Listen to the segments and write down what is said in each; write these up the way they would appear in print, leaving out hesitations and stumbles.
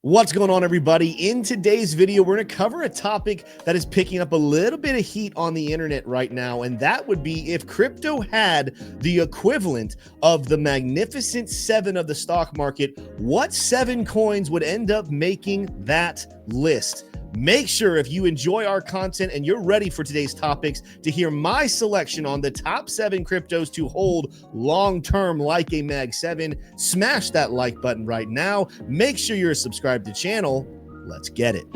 What's going on, everybody? In today's video, we're going to cover a topic that is picking up a little bit of heat on the internet right now, and that would be if crypto had the equivalent of the Magnificent Seven of the stock market, what 7 coins would end up making that list? Make sure if you enjoy our content and you're ready for today's topics to hear my selection on the top 7 cryptos to hold long-term like a Mag 7, smash that like button right now. Make sure you're subscribed to the channel. Let's get it.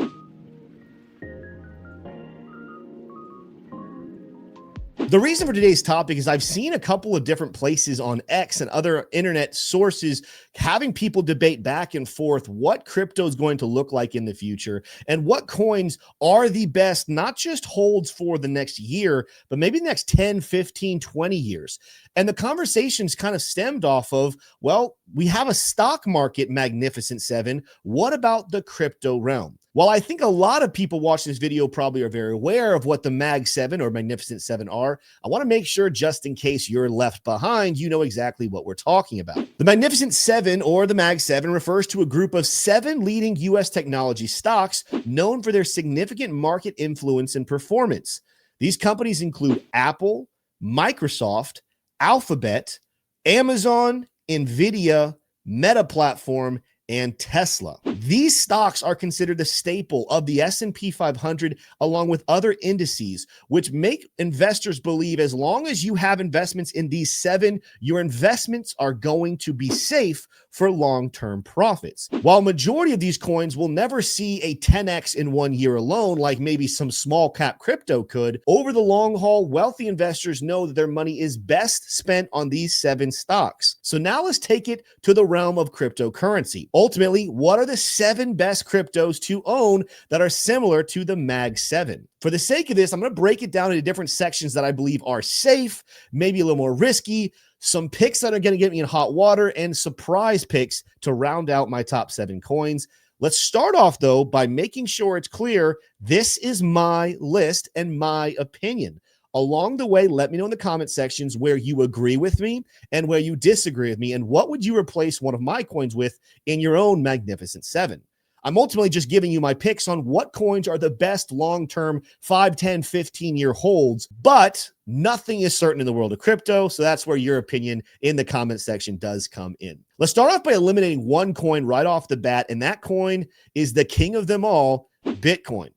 The reason for today's topic is I've seen a couple of different places on X and other internet sources having people debate back and forth what crypto is going to look like in the future and what coins are the best, not just holds for the next year, but maybe the next 10, 15, 20 years. And the conversations kind of stemmed off of, well, we have a stock market Magnificent Seven. What about the crypto realm? While I think a lot of people watching this video probably are very aware of what the Mag 7 or Magnificent 7 are, I want to make sure just in case you're left behind, you know exactly what we're talking about. The Magnificent 7 or the Mag 7 refers to a group of 7 leading US technology stocks known for their significant market influence and performance. These companies include Apple, Microsoft, Alphabet, Amazon, Nvidia, Meta Platform, and Tesla. These stocks are considered the staple of the S&P 500 along with other indices, which make investors believe as long as you have investments in these 7, your investments are going to be safe for long-term profits. While majority of these coins will never see a 10x in 1 year alone, like maybe some small cap crypto could, over the long haul, wealthy investors know that their money is best spent on these 7 stocks. So now let's take it to the realm of cryptocurrency. Ultimately, what are the 7 best cryptos to own that are similar to the Mag 7? For the sake of this, I'm going to break it down into different sections that I believe are safe, maybe a little more risky, some picks that are going to get me in hot water, and surprise picks to round out my top 7 coins. Let's start off, though, by making sure it's clear this is my list and my opinion. Along the way, let me know in the comment sections where you agree with me and where you disagree with me, and what would you replace one of my coins with in your own Magnificent 7. I'm ultimately just giving you my picks on what coins are the best long-term 5, 10, 15-year holds, but nothing is certain in the world of crypto, so that's where your opinion in the comment section does come in. Let's start off by eliminating one coin right off the bat, and that coin is the king of them all, Bitcoin.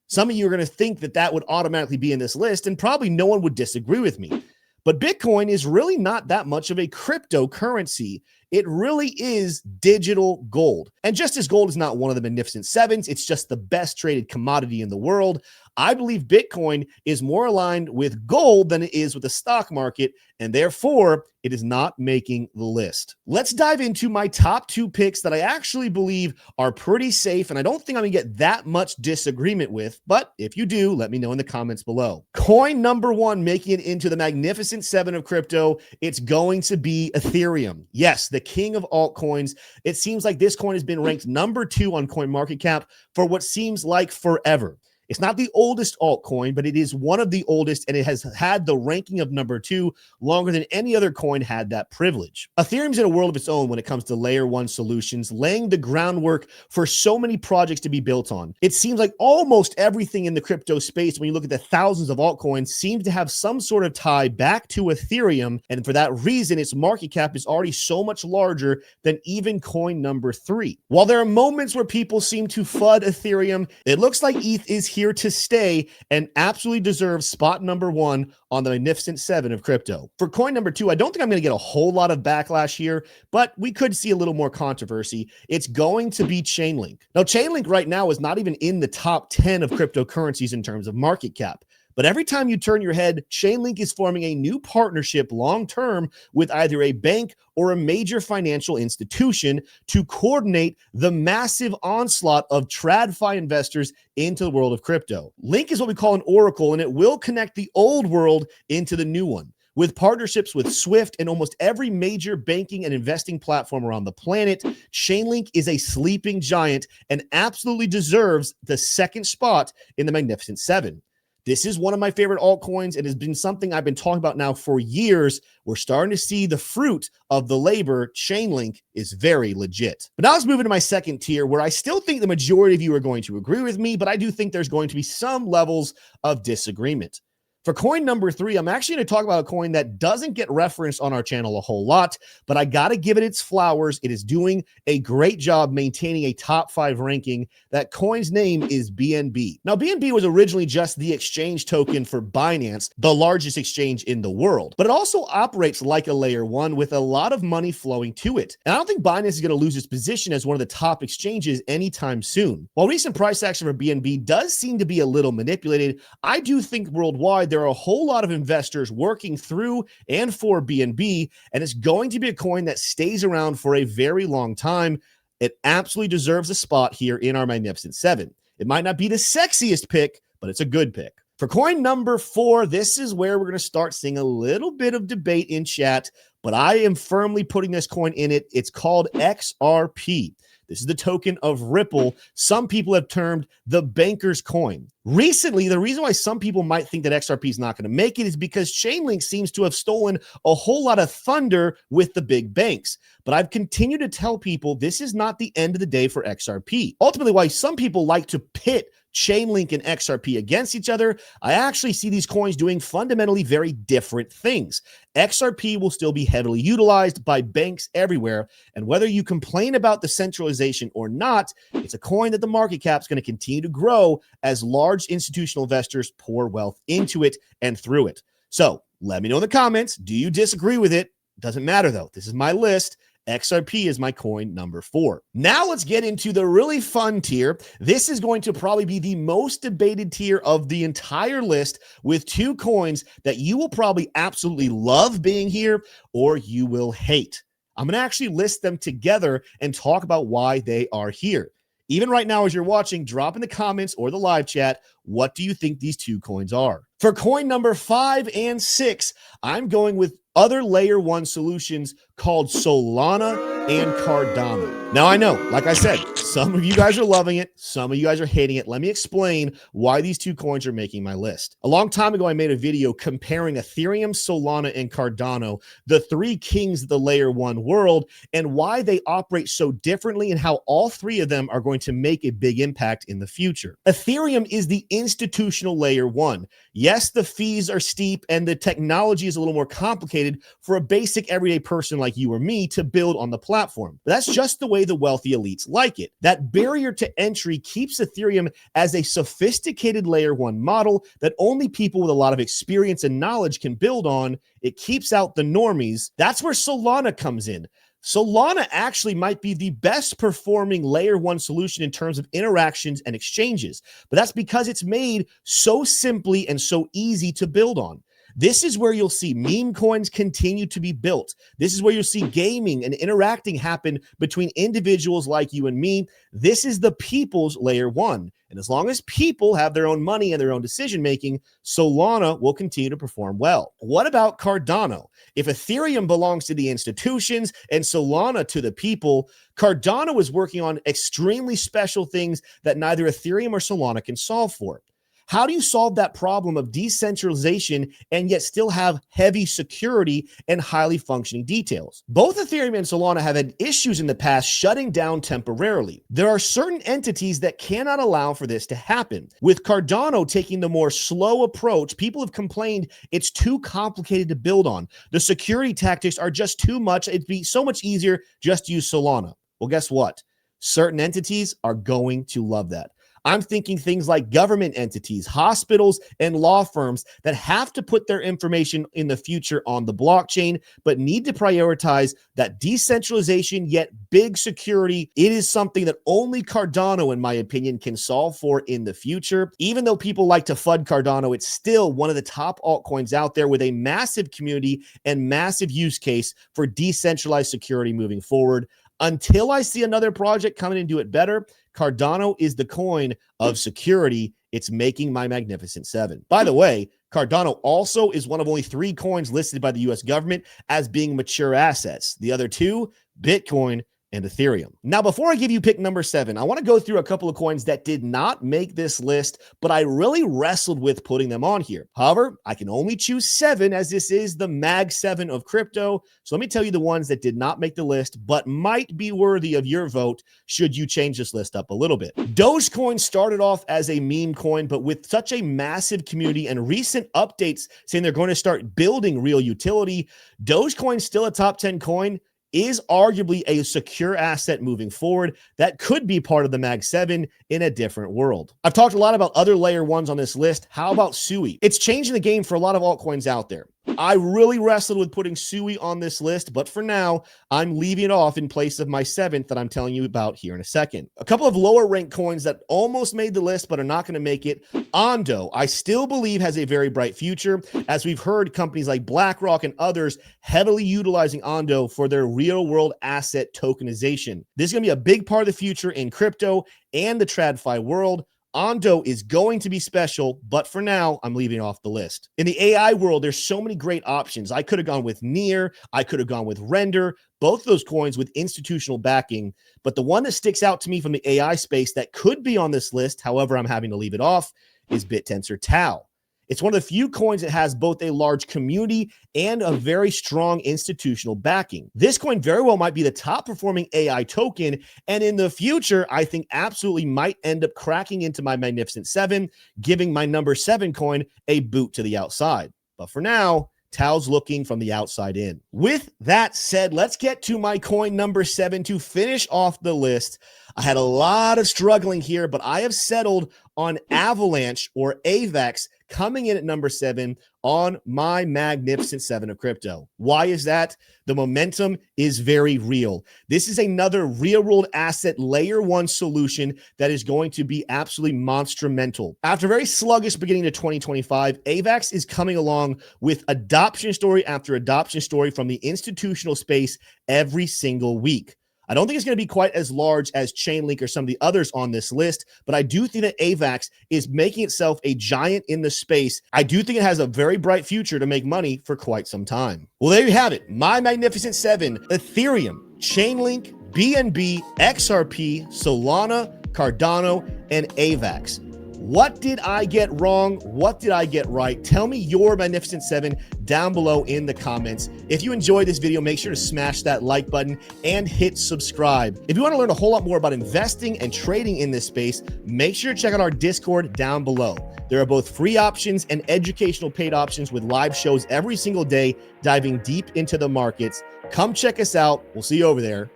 Some of you are going to think that that would automatically be in this list, and probably no one would disagree with me. But Bitcoin is really not that much of a cryptocurrency. It really is digital gold. And just as gold is not one of the Magnificent Sevens, it's just the best traded commodity in the world, I believe Bitcoin is more aligned with gold than it is with the stock market, and therefore it is not making the list. Let's dive into my top 2 picks that I actually believe are pretty safe, and I don't think I'm gonna get that much disagreement with, but if you do, let me know in the comments below. Coin number 1 making it into the Magnificent 7 of crypto, it's going to be Ethereum. Yes, the king of altcoins. It seems like this coin has been ranked number 2 on CoinMarketCap for what seems like forever. It's not the oldest altcoin, but it is one of the oldest, and it has had the ranking of number 2 longer than any other coin had that privilege. Ethereum's in a world of its own when it comes to layer 1 solutions, laying the groundwork for so many projects to be built on. It seems like almost everything in the crypto space, when you look at the thousands of altcoins, seems to have some sort of tie back to Ethereum, and for that reason, its market cap is already so much larger than even coin number 3. While there are moments where people seem to FUD Ethereum, it looks like ETH is here to stay and absolutely deserves spot number 1 on the Magnificent 7 of crypto. For coin number 2, I don't think I'm going to get a whole lot of backlash here, but we could see a little more controversy. It's going to be Chainlink. Now, Chainlink right now is not even in the top 10 of cryptocurrencies in terms of market cap. But every time you turn your head, Chainlink is forming a new partnership long-term with either a bank or a major financial institution to coordinate the massive onslaught of TradFi investors into the world of crypto. Link is what we call an oracle, and it will connect the old world into the new one. With partnerships with Swift and almost every major banking and investing platform around the planet, Chainlink is a sleeping giant and absolutely deserves the 2nd spot in the Magnificent 7. This is one of my favorite altcoins. It has been something I've been talking about now for years. We're starting to see the fruit of the labor. Chainlink is very legit. But now let's move into my second tier, where I still think the majority of you are going to agree with me, but I do think there's going to be some levels of disagreement. For coin number 3, I'm actually going to talk about a coin that doesn't get referenced on our channel a whole lot, but I got to give it its flowers. It is doing a great job maintaining a top 5 ranking. That coin's name is BNB. Now, BNB was originally just the exchange token for Binance, the largest exchange in the world, but it also operates like a layer 1 with a lot of money flowing to it. And I don't think Binance is going to lose its position as one of the top exchanges anytime soon. While recent price action for BNB does seem to be a little manipulated, I do think worldwide there are a whole lot of investors working through and for BNB, and it's going to be a coin that stays around for a very long time. It absolutely deserves a spot here in our Magnificent 7. It might not be the sexiest pick, but it's a good pick. For coin number 4, this is where we're going to start seeing a little bit of debate in chat, but I am firmly putting this coin in it. It's called XRP. This is the token of Ripple. Some people have termed the banker's coin. Recently, the reason why some people might think that XRP is not going to make it is because Chainlink seems to have stolen a whole lot of thunder with the big banks. But I've continued to tell people this is not the end of the day for XRP. Ultimately, why some people like to pit Chainlink and XRP against each other, I actually see these coins doing fundamentally very different things. XRP will still be heavily utilized by banks everywhere, and whether you complain about the centralization or not, it's a coin that the market cap is going to continue to grow as large institutional investors pour wealth into it and through it. So let me know in the comments, do you disagree with it? Doesn't matter though. This is my list. XRP is my coin number 4. Now let's get into the really fun tier. This is going to probably be the most debated tier of the entire list, with 2 coins that you will probably absolutely love being here or you will hate. I'm going to actually list them together and talk about why they are here. Even right now, as you're watching, drop in the comments or the live chat, what do you think these 2 coins are? For coin number 5 and 6, I'm going with other layer 1 solutions called Solana and Cardano. Now, I know, like I said, some of you guys are loving it. Some of you guys are hating it. Let me explain why these 2 coins are making my list. A long time ago, I made a video comparing Ethereum, Solana, and Cardano, the 3 kings of the layer 1 world, and why they operate so differently and how all 3 of them are going to make a big impact in the future. Ethereum is the institutional layer 1. Yes, the fees are steep and the technology is a little more complicated for a basic everyday person like you or me to build on the platform. But that's just the way the wealthy elites like it. That barrier to entry keeps Ethereum as a sophisticated layer 1 model that only people with a lot of experience and knowledge can build on. It keeps out the normies. That's where Solana comes in. Solana actually might be the best performing layer 1 solution in terms of interactions and exchanges, but that's because it's made so simply and so easy to build on. This is where you'll see meme coins continue to be built. This is where you'll see gaming and interacting happen between individuals like you and me. This is the people's layer 1. And as long as people have their own money and their own decision-making, Solana will continue to perform well. What about Cardano? If Ethereum belongs to the institutions and Solana to the people, Cardano is working on extremely special things that neither Ethereum or Solana can solve for. How do you solve that problem of decentralization and yet still have heavy security and highly functioning details? Both Ethereum and Solana have had issues in the past shutting down temporarily. There are certain entities that cannot allow for this to happen. With Cardano taking the more slow approach, people have complained it's too complicated to build on. The security tactics are just too much. It'd be so much easier just to use Solana. Well, guess what? Certain entities are going to love that. I'm thinking things like government entities, hospitals, and law firms that have to put their information in the future on the blockchain, but need to prioritize that decentralization yet big security. It is something that only Cardano, in my opinion, can solve for in the future. Even though people like to FUD Cardano, it's still one of the top altcoins out there with a massive community and massive use case for decentralized security moving forward. Until I see another project come in and do it better, Cardano is the coin of security. It's making my Magnificent 7. By the way, Cardano also is one of only 3 coins listed by the US government as being mature assets. The other 2, Bitcoin and Ethereum. Now, before I give you pick number 7, I want to go through a couple of coins that did not make this list, but I really wrestled with putting them on here. However, I can only choose 7 as this is the Mag 7 of crypto. So let me tell you the ones that did not make the list, but might be worthy of your vote should you change this list up a little bit. Dogecoin started off as a meme coin, but with such a massive community and recent updates saying they're going to start building real utility, Dogecoin still a top 10 coin, is arguably a secure asset moving forward that could be part of the Mag 7 in a different world. I've talked a lot about other layer ones on this list. How about SUI? It's changing the game for a lot of altcoins out there. I really wrestled with putting SUI on this list, but for now, I'm leaving it off in place of my 7th that I'm telling you about here in a second. A couple of lower ranked coins that almost made the list but are not going to make it. Ondo, I still believe has a very bright future, as we've heard companies like BlackRock and others heavily utilizing Ondo for their real world asset tokenization. This is going to be a big part of the future in crypto and the TradFi world. Ondo is going to be special, but for now, I'm leaving it off the list. In the AI world, there's so many great options. I could have gone with Near. I could have gone with Render, both of those coins with institutional backing. But the one that sticks out to me from the AI space that could be on this list, however, I'm having to leave it off, is BitTensor Tau. It's one of the few coins that has both a large community and a very strong institutional backing. This coin very well might be the top performing AI token, and in the future, I think absolutely might end up cracking into my Magnificent 7, giving my number 7 coin a boot to the outside. But for now, Tau's looking from the outside in. With that said, let's get to my coin number 7 to finish off the list. I had a lot of struggling here, but I have settled on Avalanche or AVAX coming in at number 7 on my Magnificent 7 of crypto. Why is that? The momentum is very real. This is another real world asset layer 1 solution that is going to be absolutely monstrumental. After a very sluggish beginning to 2025, AVAX is coming along with adoption story after adoption story from the institutional space every single week. I don't think it's going to be quite as large as Chainlink or some of the others on this list, but I do think that AVAX is making itself a giant in the space. I do think it has a very bright future to make money for quite some time. Well, there you have it. My Magnificent 7, Ethereum, Chainlink, BNB, XRP, Solana, Cardano, and AVAX. What did I get wrong? What did I get right? Tell me your Magnificent 7 down below in the comments. If you enjoyed this video, make sure to smash that like button and hit subscribe. If you want to learn a whole lot more about investing and trading in this space, make sure to check out our Discord down below. There are both free options and educational paid options with live shows every single day, diving deep into the markets. Come check us out. We'll see you over there.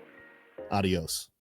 Adios.